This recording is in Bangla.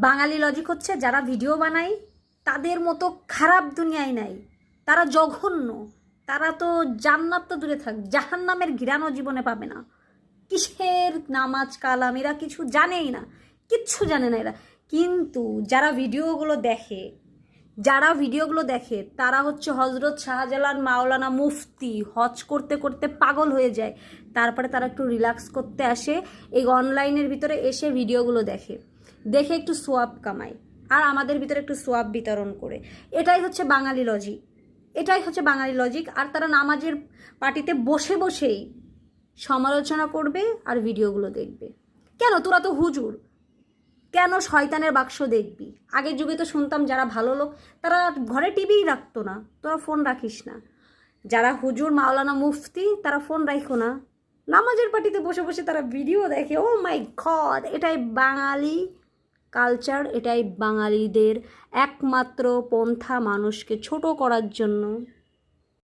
বাঙালি লজিক হচ্ছে যারা ভিডিও বানায় তাদের মতো খারাপ দুনিয়ায় নাই, তারা জঘন্য, তারা তো জান্নাত তো দূরে থাক, জাহান্নামের ঘিরানো জীবনে পাবে না। কিসের নামাজ কালাম এরা কিছু জানেই না, কিচ্ছু জানে না এরা। কিন্তু যারা ভিডিওগুলো দেখে তারা হচ্ছে হজরত শাহজালাল মাওলানা মুফতি, হজ করতে করতে পাগল হয়ে যায়, তারপরে তারা একটু রিল্যাক্স করতে আসে, এই অনলাইনের ভিতরে এসে ভিডিওগুলো দেখে, দেখে একটু সোয়াব কামায় আর আমাদের ভিতরে একটু সোয়াব বিতরণ করে। এটাই হচ্ছে বাঙালি লজিক। আর তারা নামাজের পার্টিতে বসে বসেই সমালোচনা করবে আর ভিডিওগুলো দেখবে। কেন তোরা তো হুজুর, কেন শয়তানের বাক্স দেখবি? আগের যুগে তো শুনতাম যারা ভালো লোক তারা ঘরে টিভিই রাখতো না, তোরা ফোন রাখিস না। যারা হুজুর মাওলানা মুফতি তারা ফোন রাখো না, নামাজের পার্টিতে বসে বসে তারা ভিডিও দেখে। ও মাই গড, এটাই বাঙালি কালচার, এটাই বাঙালিদের একমাত্র পন্থা মানুষকে ছোট করার জন্য।